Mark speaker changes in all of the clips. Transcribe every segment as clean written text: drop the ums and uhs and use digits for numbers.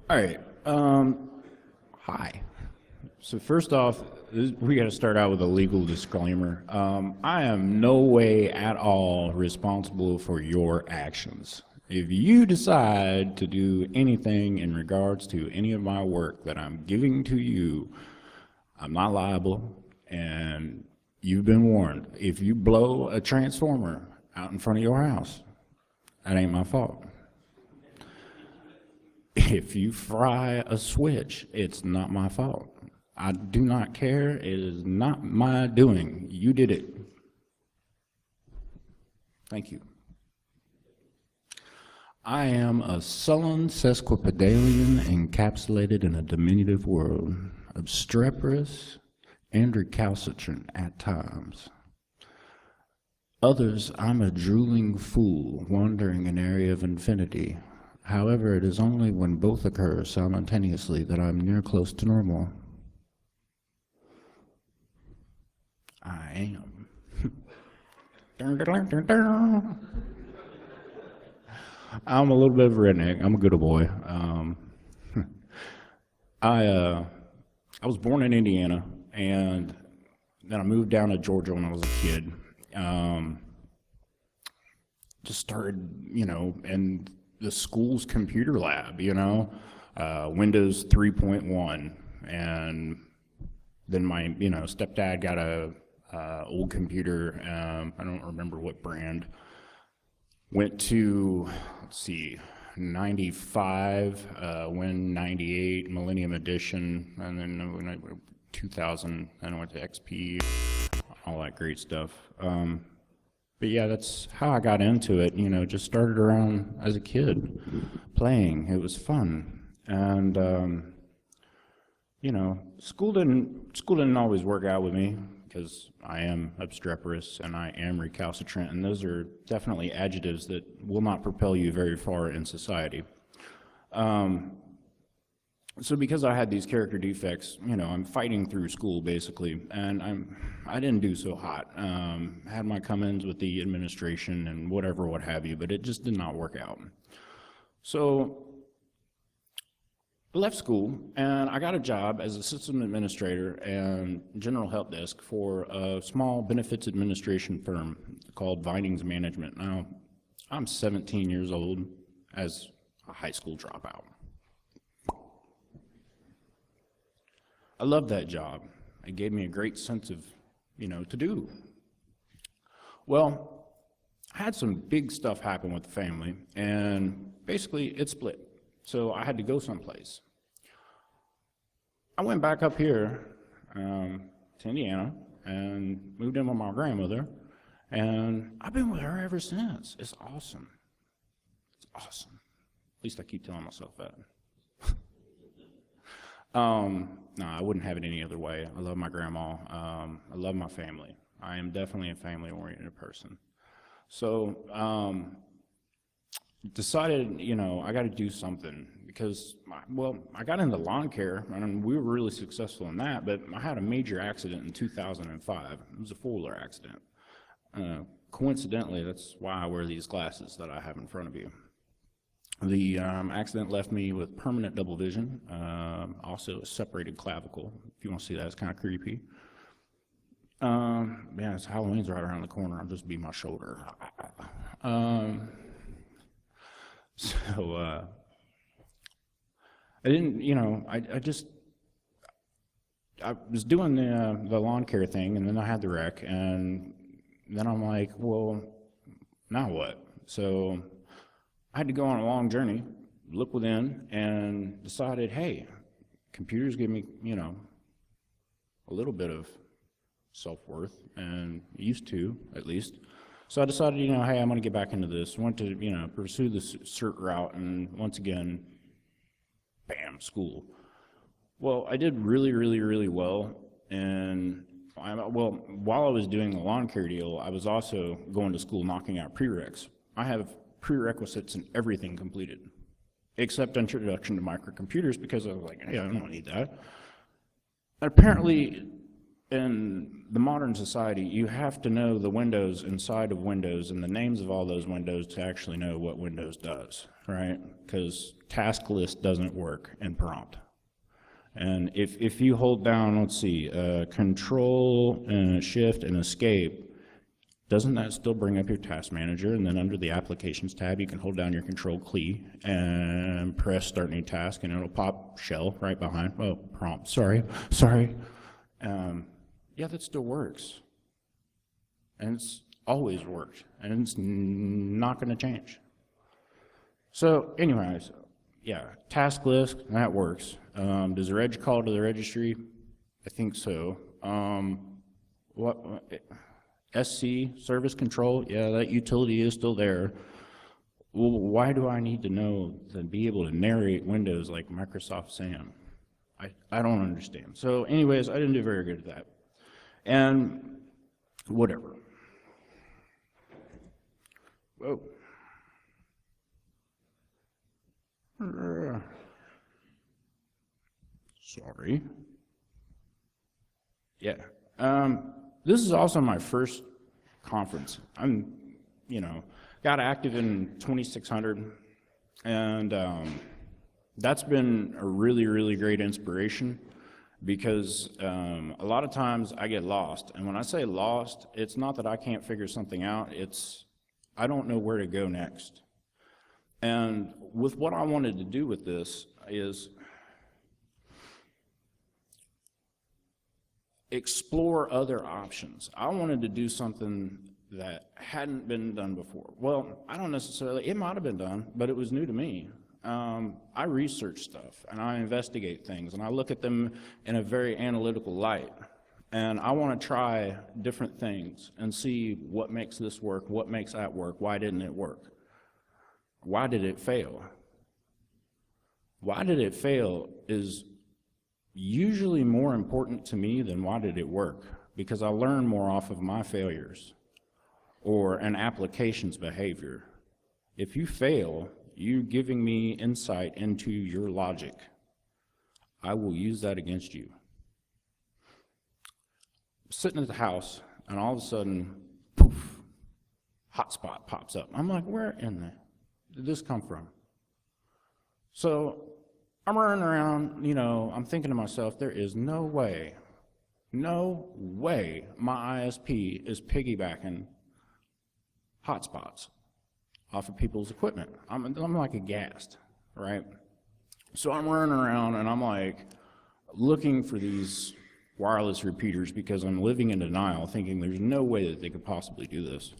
Speaker 1: All right. Hi. So first off, we got to start out with a legal disclaimer. I am no way at all responsible for your actions. If you decide to do anything in regards to any of my work that I'm giving to you, I'm not liable, and you've been warned. If you blow a transformer out in front of your house, that ain't my fault. If you fry a switch, it's not my fault. I do not care. It is not my doing. You did it. Thank you. I am a sullen sesquipedalian encapsulated in a diminutive world, obstreperous and recalcitrant at times. Others, I'm a drooling fool wandering an area of infinity. However, it is only when both occur simultaneously that I'm near close to normal. I am. I'm a little bit of a redneck. I'm a good boy. I was born in Indiana, and then I moved down to Georgia when I was a kid. Just started, in the school's computer lab, Windows 3.1, and then my, stepdad got a old computer. I don't remember what brand. Went to, 95, Win 98, Millennium Edition, and then when 2000, then I went to XP, all that great stuff. But yeah, that's how I got into it, just started around as a kid, playing. It was fun. And, school didn't always work out with me, because I am obstreperous and I am recalcitrant, and those are definitely adjectives that will not propel you very far in society. So because I had these character defects, I'm fighting through school basically, and I didn't do so hot. Had my come-ins with the administration and whatever, what have you, but it just did not work out. So I left school and I got a job as a system administrator and general help desk for a small benefits administration firm called Vinings Management. Now, I'm 17 years old as a high school dropout. I loved that job. It gave me a great sense of, to do. Well, I had some big stuff happen with the family, and basically it split. So I had to go someplace. I went back up here to Indiana and moved in with my grandmother, and I've been with her ever since. It's awesome. It's awesome. At least I keep telling myself that. No, I wouldn't have it any other way. I love my grandma. I love my family. I am definitely a family-oriented person. So, decided, I got to do something because, I got into lawn care, and we were really successful in that, but I had a major accident in 2005. It was a four-wheeler accident. Coincidentally, that's why I wear these glasses that I have in front of you. The accident left me with permanent double vision, also a separated clavicle. If you want to see that, it's kind of creepy. Yeah, it's Halloween's right around the corner. I'll just be my shoulder. So I didn't, I was doing the lawn care thing, and then I had the wreck, and then I'm like, well, now what? So I had to go on a long journey, look within, and decided, hey, computers give me, a little bit of self-worth, and used to, at least. So I decided, hey, I'm going to get back into this. Went to, pursue the cert route, and once again, bam, school. Well, I did really, really, really well, and while I was doing the lawn care deal, I was also going to school knocking out prereqs. I have prerequisites and everything completed, except introduction to microcomputers, because I was like, hey, I don't need that. And apparently, in the modern society, you have to know the windows inside of Windows and the names of all those windows to actually know what Windows does, right? Because task list doesn't work in prompt. And if you hold down, let's see, Control and Shift and Escape, doesn't that still bring up your task manager? And then under the Applications tab, you can hold down your Control key and press Start New Task, and it'll pop Shell right behind. Oh, prompt. Sorry. Yeah, that still works, and it's always worked, and it's not going to change. So, anyways, yeah, task list, that works. Does the reg call to the registry? I think so. SC, service control, yeah, that utility is still there. Well, why do I need to know to be able to narrate windows like Microsoft SAM? I don't understand. So anyways, I didn't do very good at that. And whatever. Whoa. Sorry. Yeah. This is also my first conference. I'm, got active in 2600, and that's been a really, really great inspiration, because a lot of times I get lost. And when I say lost, it's not that I can't figure something out, it's I don't know where to go next. And with what I wanted to do with this is explore other options. I wanted to do something that hadn't been done before. Well, I don't necessarily, it might have been done, but it was new to me. I research stuff, and I investigate things, and I look at them in a very analytical light. And I want to try different things and see what makes this work, what makes that work, why didn't it work? Why did it fail? Why did it fail is usually more important to me than why did it work, because I learn more off of my failures or an application's behavior. If you fail, you're giving me insight into your logic. I will use that against you. Sitting at the house, and all of a sudden, poof, hotspot pops up. I'm like, where in the did this come from? So I'm running around, I'm thinking to myself, there is no way my ISP is piggybacking hotspots off of people's equipment. I'm like aghast, right? So I'm running around and I'm like looking for these wireless repeaters because I'm living in denial, thinking there's no way that they could possibly do this.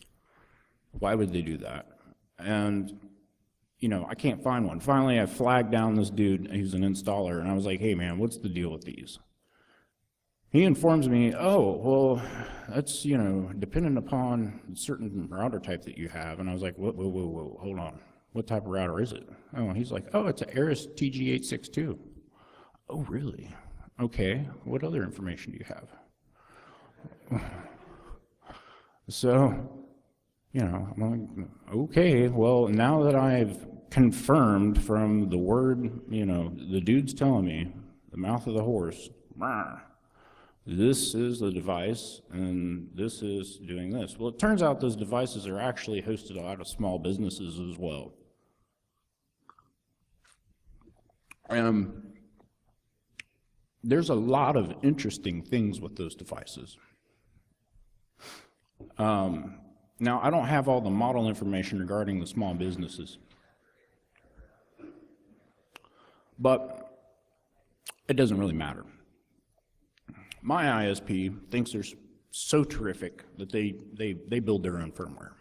Speaker 1: Why would they do that? And I can't find one. Finally, I flagged down this dude, he's an installer, and I was like, hey man, what's the deal with these? He informs me, oh, well, that's, dependent upon a certain router type that you have. And I was like, whoa, hold on. What type of router is it? Oh, he's like, oh, it's an Aris TG862. Oh, really? Okay, what other information do you have? So, I'm like, okay, well, now that I've confirmed from the word, the dude's telling me, the mouth of the horse, this is the device, and this is doing this. Well, it turns out those devices are actually hosted out of small businesses as well. There's a lot of interesting things with those devices. Now, I don't have all the model information regarding the small businesses, but it doesn't really matter. My ISP thinks they're so terrific that they build their own firmware.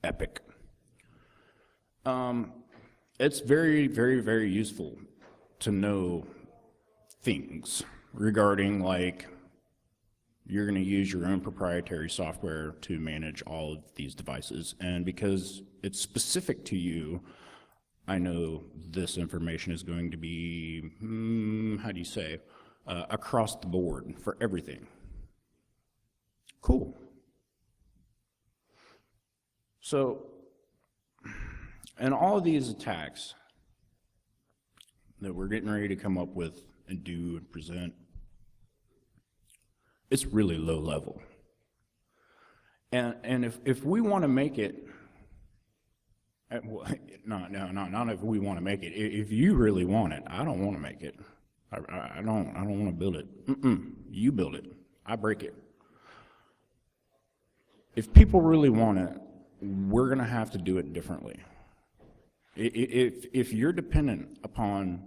Speaker 1: Epic. It's very, very, very useful to know things regarding, like, you're going to use your own proprietary software to manage all of these devices. And because it's specific to you, I know this information is going to be, across the board for everything. Cool. So, and all of these attacks that we're getting ready to come up with and do and present, It's really low level. And if we want to make it, not if we want to make it. If you really want it, I don't want to make it. I don't want to build it. You build it. I break it. If people really want it, we're going to have to do it differently. If you're dependent upon,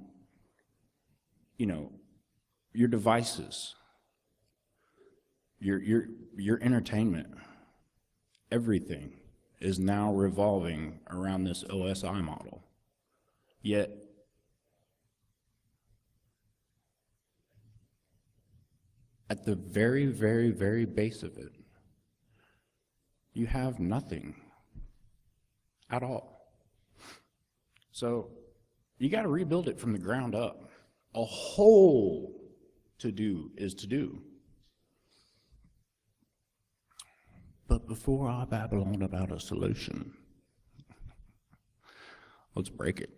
Speaker 1: your devices, your entertainment, everything is now revolving around this OSI model. Yet, at the very, very, very base of it, you have nothing at all. So you got to rebuild it from the ground up. A whole to-do is to do. But before I babble on about a solution, let's break it.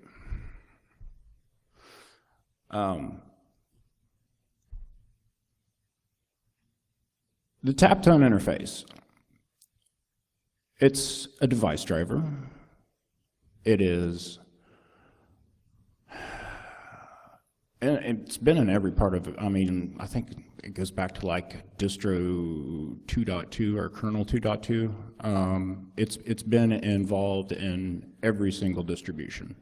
Speaker 1: The tap tone interface. It's a device driver. It is, and it's been in every part of it. I mean, I think it goes back to like distro 2.2 or kernel 2.2. It's been involved in every single distribution.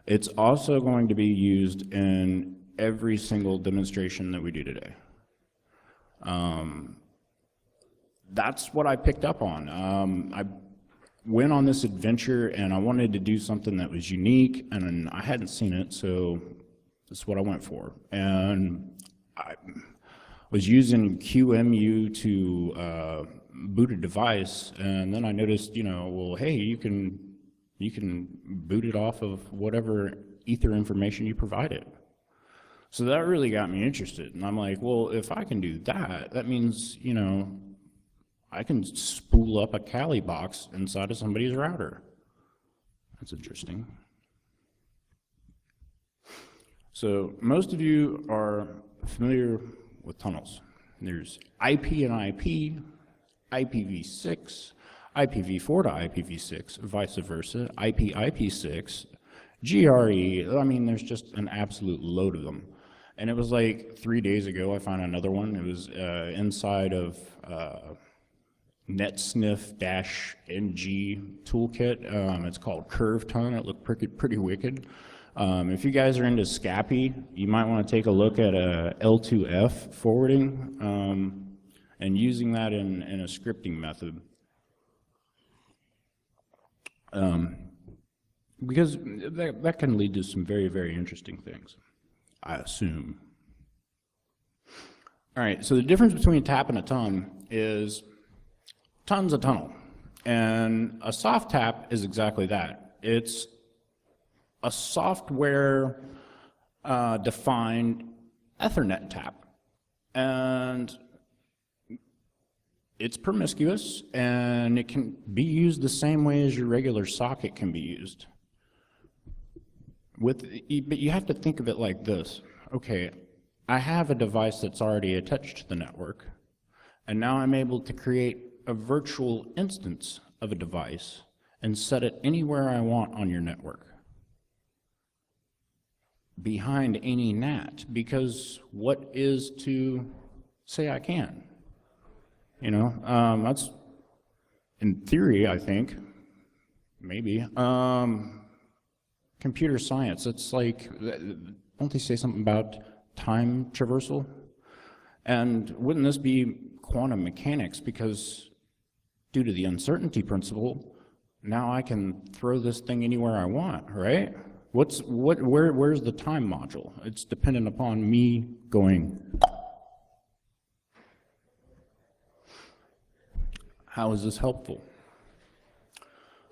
Speaker 1: It's also going to be used in every single demonstration that we do today. That's what I picked up on. I went on this adventure and I wanted to do something that was unique, and I hadn't seen it, so that's what I went for. And I was using QEMU to boot a device, and then I noticed, well, hey, you can boot it off of whatever ether information you provided. So that really got me interested, and I'm like, well, if I can do that, that means, I can spool up a Kali box inside of somebody's router. That's interesting. So most of you are familiar with tunnels. There's IP and IP, IPv6, IPv4 to IPv6, vice versa, IP-IP6, GRE. I mean, there's just an absolute load of them. And it was like 3 days ago I found another one. It was inside of NetSniff-NG toolkit. It's called Curve Ton. It looked pretty wicked. If you guys are into SCAPI, you might want to take a look at L2F forwarding and using that in a scripting method. Because that can lead to some very, very interesting things, I assume. All right, so the difference between a tap and a ton is ton's a tunnel, and a soft tap is exactly that. It's a software defined Ethernet tap, and it's promiscuous, and it can be used the same way as your regular socket can be used. But you have to think of it like this. Okay, I have a device that's already attached to the network, and now I'm able to create a virtual instance of a device and set it anywhere I want on your network, behind any NAT, because what is to say I can? That's, in theory, I think, maybe. Computer science, it's like, don't they say something about time traversal? And wouldn't this be quantum mechanics? Because due to the uncertainty principle, now I can throw this thing anywhere I want, right? Where's the time module? It's dependent upon me going. How is this helpful?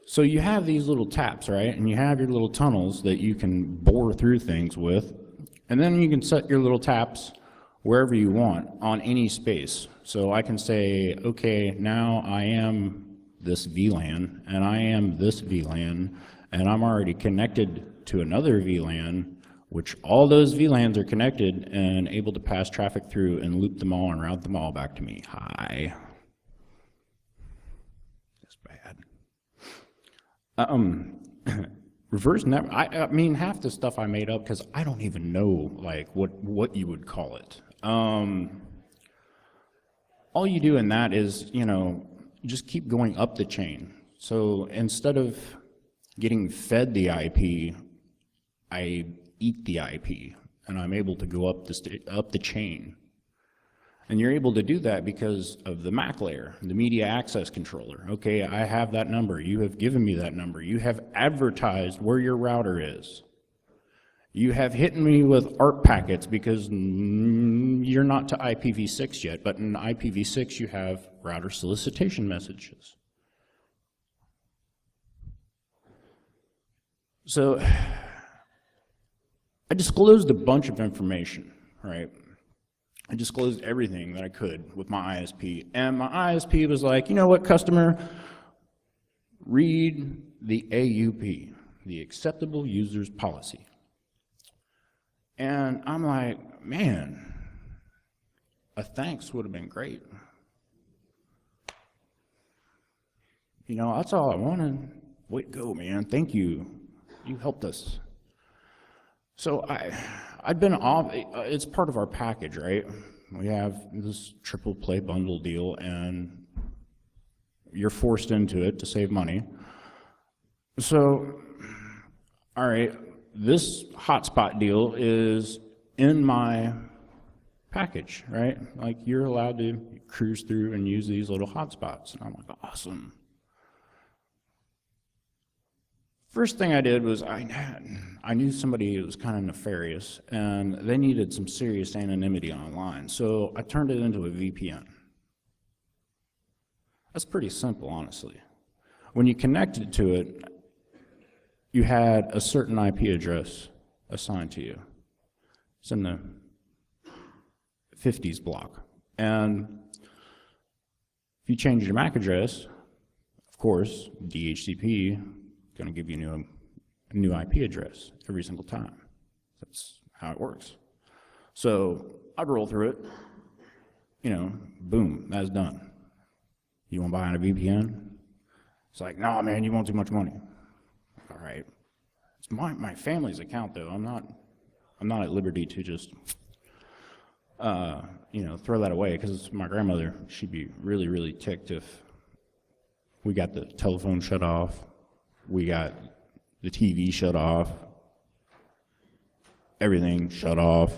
Speaker 1: So you have these little taps, right? And you have your little tunnels that you can bore through things with, and then you can set your little taps wherever you want on any space. So I can say, okay, now I am this VLAN, and I am this VLAN, and I'm already connected to another VLAN which all those VLANs are connected and able to pass traffic through and loop them all and route them all back to me. Hi. That's bad. Reverse network, I mean, half the stuff I made up because I don't even know like what you would call it. All you do in that is, you know, just keep going up the chain. So instead of getting fed the IP, I eat the IP, and I'm able to go up the chain. And you're able to do that because of the MAC layer, the media access controller. Okay, I have that number. You have given me that number. You have advertised where your router is. You have hit me with ARP packets because you're not to IPv6 yet, but in IPv6 you have router solicitation messages. So I disclosed a bunch of information, right? I disclosed everything that I could with my ISP, and my ISP was like, you know what, customer, read the AUP, the Acceptable Users Policy. And I'm like, man, a thanks would have been great. You know, that's all I wanted. Way to go, man, thank you. You helped us. So I've been off, it's part of our package, right? We have this triple play bundle deal, and you're forced into it to save money. So, all right, this hotspot deal is in my package, right? Like, you're allowed to cruise through and use these little hotspots. And I'm like, awesome. First thing I did was I knew somebody who was kind of nefarious, and they needed some serious anonymity online, so I turned it into a VPN. That's pretty simple, honestly. When you connected to it, you had a certain IP address assigned to you. It's in the 50s block. And if you change your MAC address, of course, DHCP going to give you a new IP address every single time. That's how it works. So I'd roll through it, you know, boom, that's done. You want to buy on a VPN? It's like, no, man, you want too much money. All right. It's my family's account, though. I'm not at liberty to just, you know, throw that away, because my grandmother, she'd be really, really ticked if we got the telephone shut off, we got the TV shut off, everything shut off.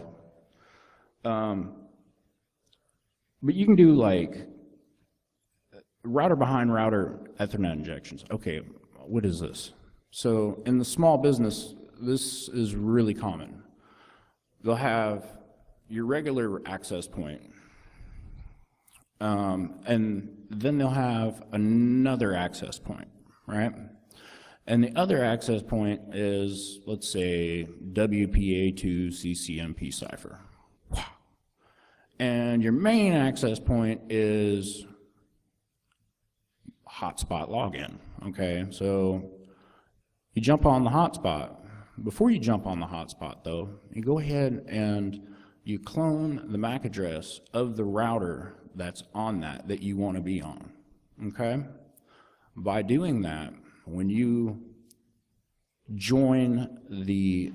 Speaker 1: But you can do like router behind router Ethernet injections. Okay, what is this? So in the small business, this is really common. They'll have your regular access point, and then they'll have another access point, right? And the other access point is, let's say, WPA2 CCMP cipher. And your main access point is hotspot login, okay? So you jump on the hotspot. Before you jump on the hotspot, though, you go ahead and you clone the MAC address of the router that's on that you want to be on, okay? By doing that, when you join the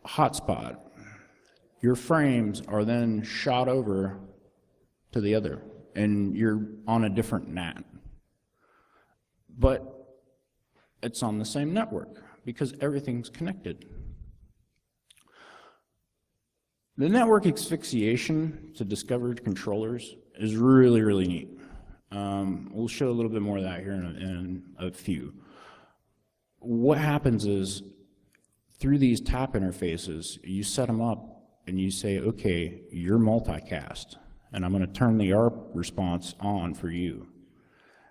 Speaker 1: hotspot, your frames are then shot over to the other, and you're on a different NAT. But it's on the same network because everything's connected. The network asphyxiation to discovered controllers is really, really neat. We'll show a little bit more of that here in a few. What happens is, through these tap interfaces, you set them up and you say, okay, you're multicast, and I'm going to turn the ARP response on for you.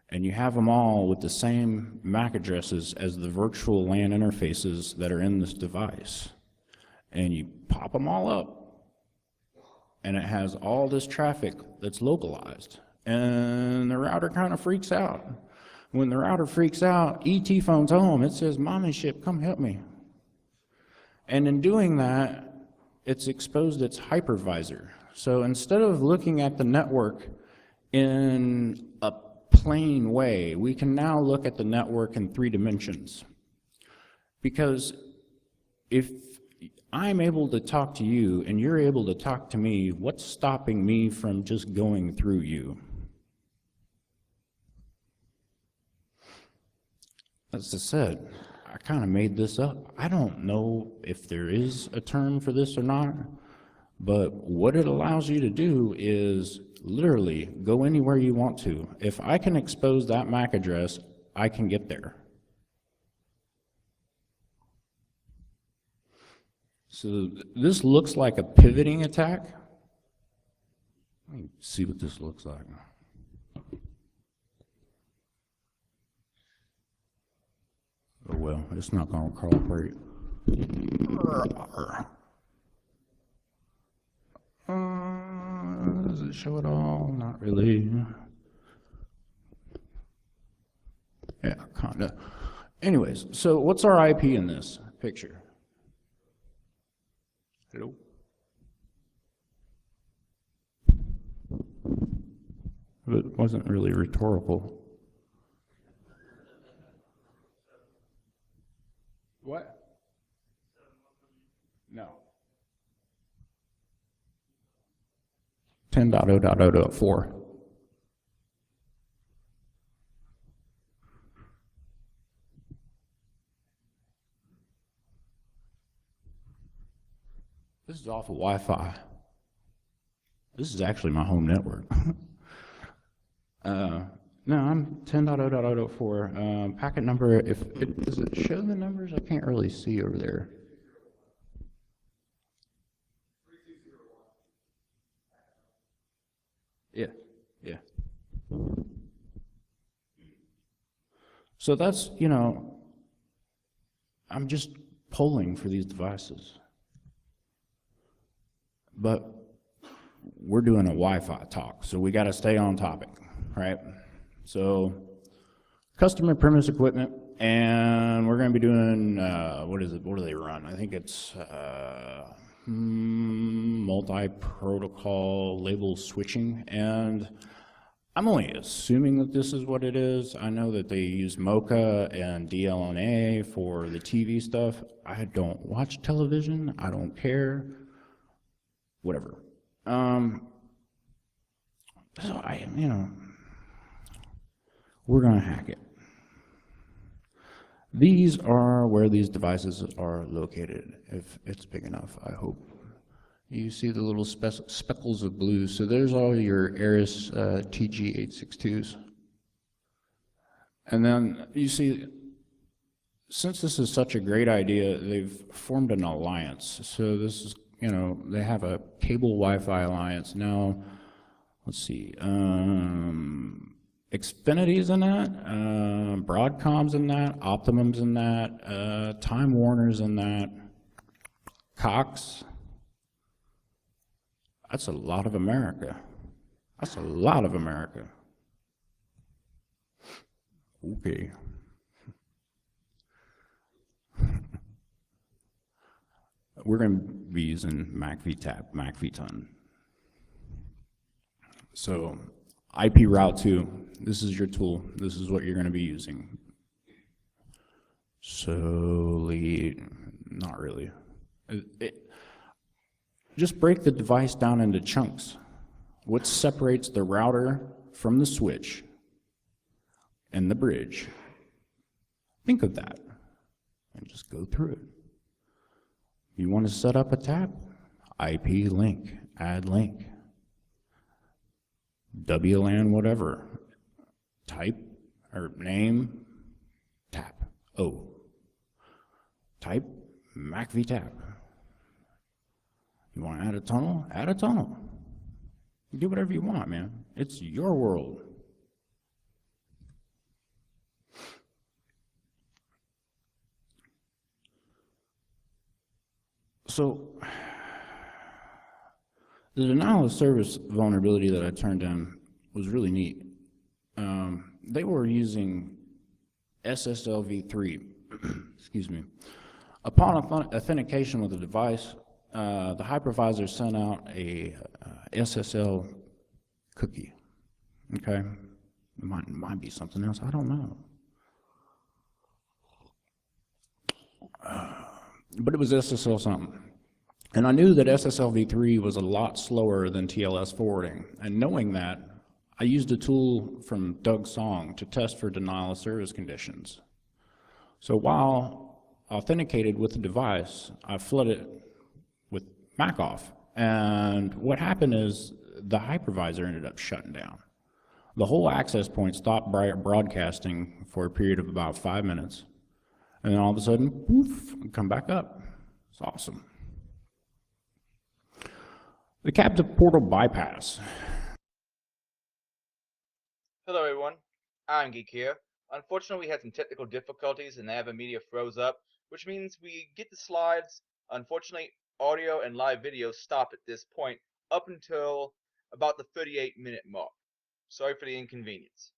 Speaker 1: And you have them all with the same MAC addresses as the virtual LAN interfaces that are in this device. And you pop them all up, and it has all this traffic that's localized. And the router kind of freaks out. When the router freaks out, ET phone's home. It says, "Mommy ship, come help me." And in doing that, it's exposed its hypervisor. So instead of looking at the network in a plain way, we can now look at the network in 3 dimensions. Because if I'm able to talk to you and you're able to talk to me, what's stopping me from just going through you? As I said, I kind of made this up. I don't know if there is a term for this or not, but what it allows you to do is literally go anywhere you want to. If I can expose that MAC address, I can get there. So this looks like a pivoting attack. Let me see what this looks like. Oh well, it's not going to cooperate. Does it show it all? Not really. Yeah, kind of. Anyways, so what's our IP in this picture? Hello? It wasn't really rhetorical. What? No. 10.0.0.4. This is off of Wi-Fi. This is actually my home network. No, I'm 10.0.0.4. Packet number, does it show the numbers? I can't really see over there. Yeah, yeah. So that's, I'm just polling for these devices. But we're doing a Wi-Fi talk, so we got to stay on topic, right? So customer premise equipment, and we're going to be doing, what is it? What do they run? I think it's multi-protocol label switching, and I'm only assuming that this is what it is. I know that they use Mocha and DLNA for the TV stuff. I don't watch television. I don't care. Whatever. So we're going to hack it. These are where these devices are located, if it's big enough, I hope. You see the little speckles of blue. So there's all your Aris TG862s. And then you see, since this is such a great idea, they've formed an alliance. So this is, they have a cable Wi-Fi alliance. Now, let's see, Xfinity's in that, Broadcom's in that, Optimum's in that, Time Warner's in that, Cox. That's a lot of America. That's a lot of America. Okay. We're going to be using MAC-VTAP, MAC-VTUN. So IP route 2, this is your tool. This is what you're going to be using. Slowly, not really. Just break the device down into chunks. What separates the router from the switch and the bridge? Think of that and just go through it. You want to set up a tap? IP link, add link. WLAN whatever. Type or name, tap. O. Type MAC-VTAP. You want to add a tunnel? Add a tunnel. You do whatever you want, man. It's your world. So, the denial of service vulnerability that I turned in was really neat. They were using SSL v3, excuse me. Upon authentication with the device, the hypervisor sent out a SSL cookie. Okay, it might be something else. I don't know. But it was SSL something. And I knew that SSL v3 was a lot slower than TLS forwarding. And knowing that, I used a tool from Doug Song to test for denial of service conditions. So while authenticated with the device, I flooded it with MacOff. And what happened is the hypervisor ended up shutting down. The whole access point stopped broadcasting for a period of about 5 minutes. And then all of a sudden, poof, come back up. It's awesome. The captive portal bypass.
Speaker 2: Hello everyone, I'm Geek here. Unfortunately, we had some technical difficulties and AvaMedia froze up, which means we get the slides. Unfortunately, audio and live video stop at this point up until about the 38-minute mark. Sorry for the inconvenience.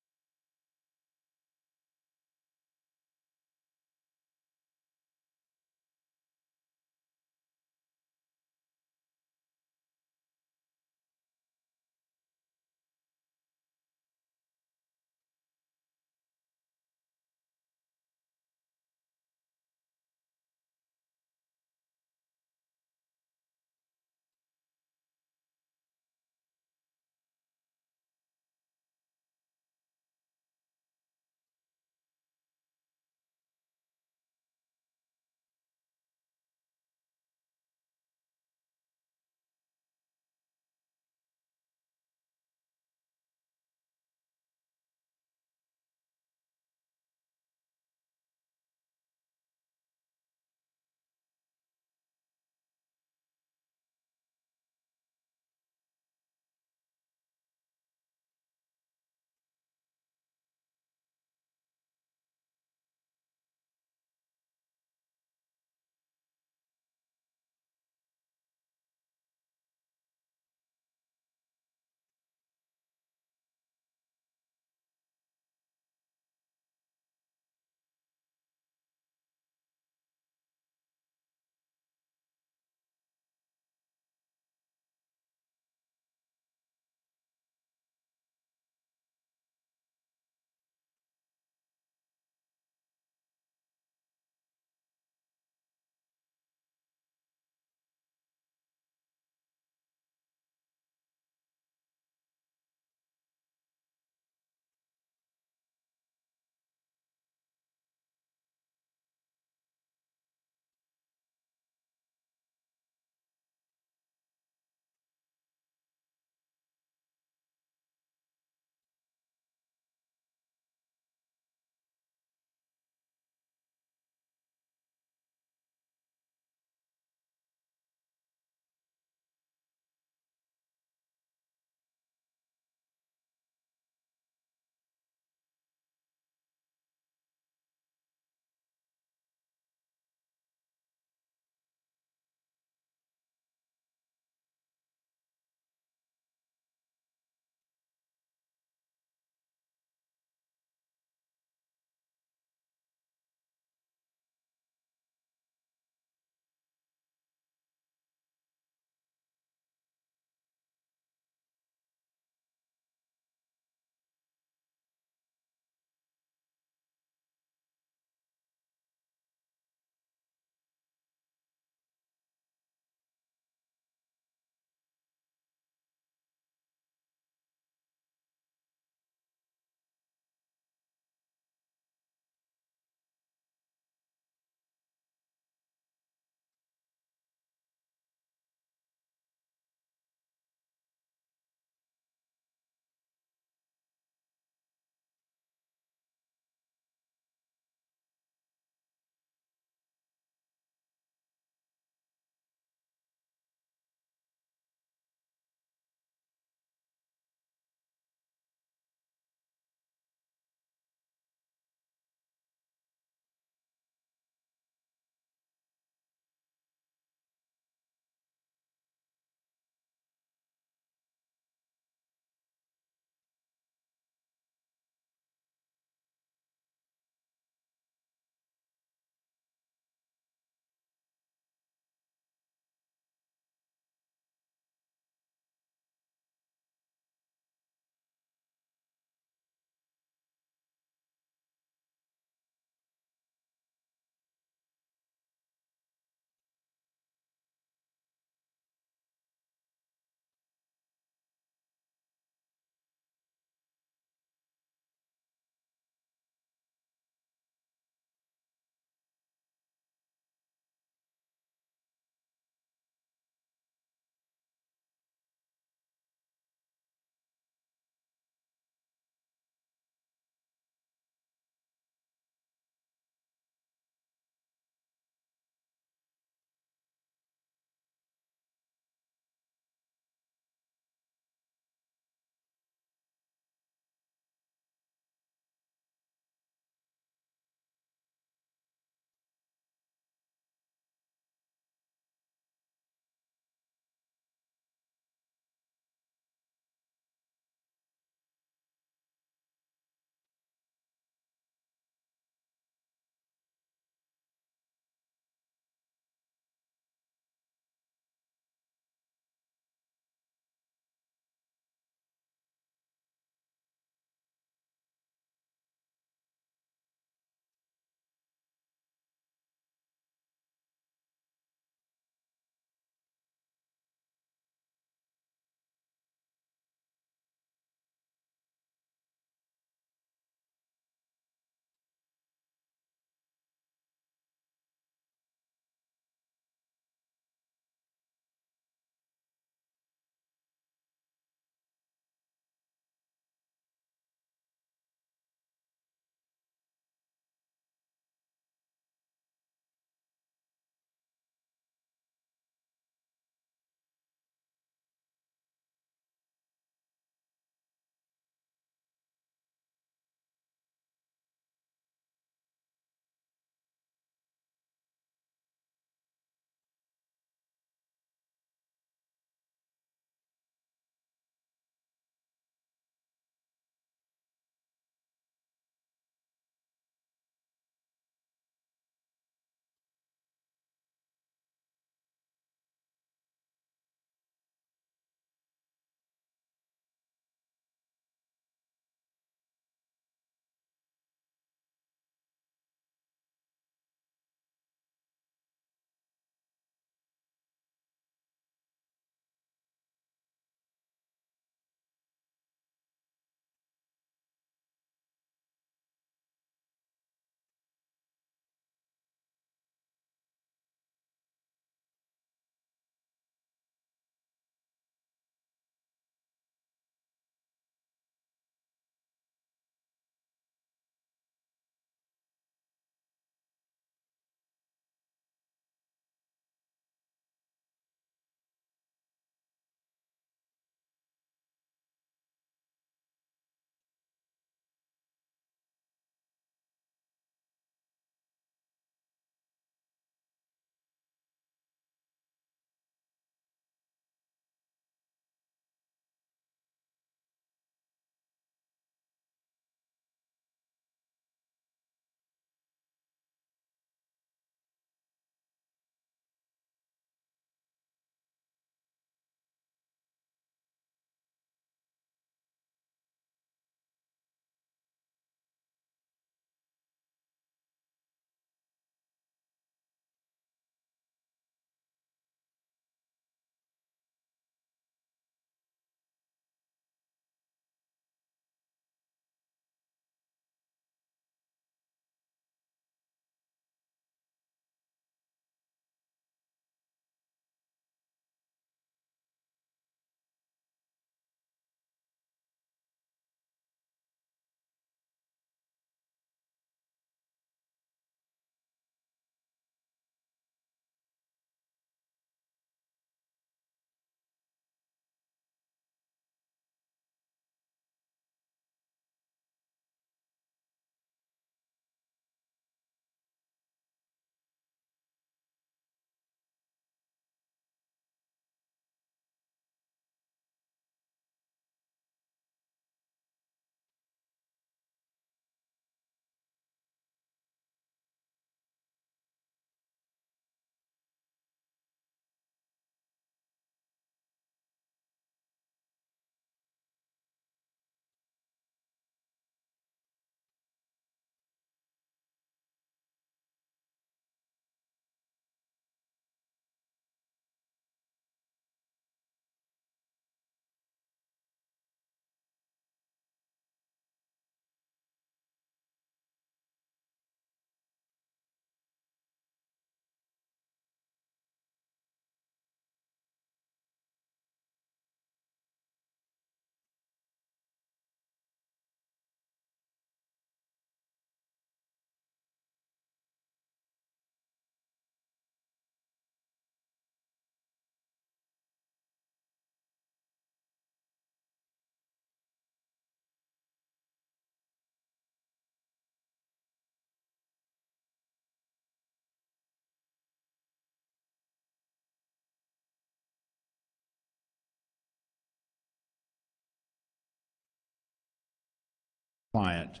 Speaker 1: client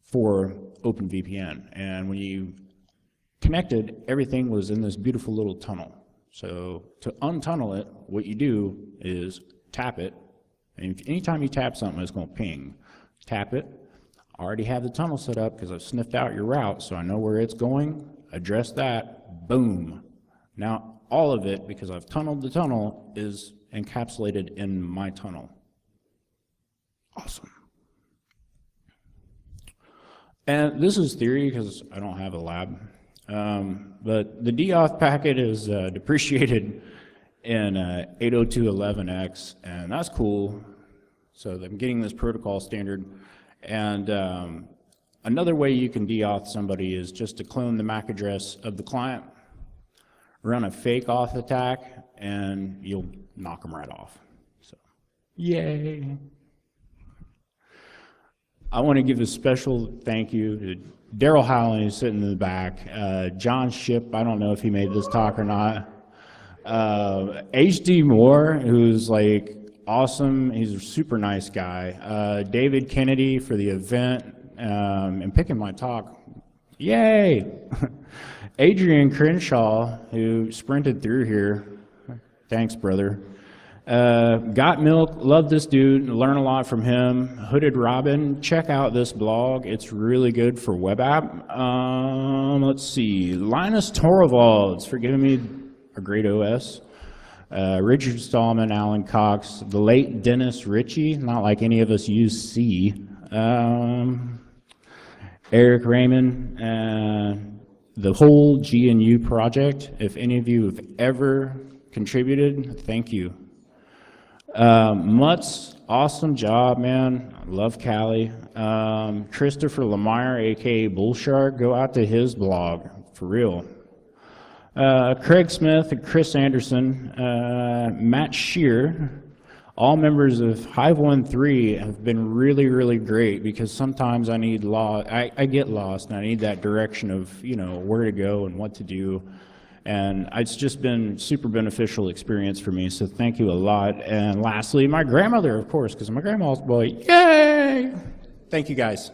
Speaker 1: for OpenVPN. And when you connected, everything was in this beautiful little tunnel. So to untunnel it, what you do is tap it, and anytime you tap something, it's going to ping. Tap it. I already have the tunnel set up because I've sniffed out your route, so I know where it's going. Address that. Boom. Now all of it, because I've tunneled the tunnel, is encapsulated in my tunnel. Awesome. And this is theory because I don't have a lab. But the deauth packet is depreciated in 802.11x, and that's cool. So I'm getting this protocol standard. And another way you can deauth somebody is just to clone the MAC address of the client, run a fake auth attack, and you'll knock them right off. So, yay. I want to give a special thank you to Daryl Howland, who's sitting in the back, John Shipp, I don't know if he made this talk or not, HD Moore, who's like awesome, he's a super nice guy, David Kennedy for the event, and picking my talk, yay! Adrian Crenshaw, who sprinted through here, thanks brother. Got Milk, love this dude, learn a lot from him. Hooded Robin, check out this blog, it's really good for web app. Let's see, Linus Torvalds for giving me a great OS. Richard Stallman, Alan Cox, the late Dennis Ritchie, not like any of us use C. Eric Raymond, the whole GNU project. If any of you have ever contributed, thank you. Mutz, awesome job, man. I love Callie. Christopher Lemire, aka Bullshark, go out to his blog, for real. Craig Smith and Chris Anderson, Matt Shear, all members of Hive 1.3 have been really, really great because sometimes I need I get lost and I need that direction of, you know, where to go and what to do. And it's just been super beneficial experience for me, so thank you a lot. And lastly, my grandmother, of course, because I'm a grandma's boy. Yay! Thank you, guys.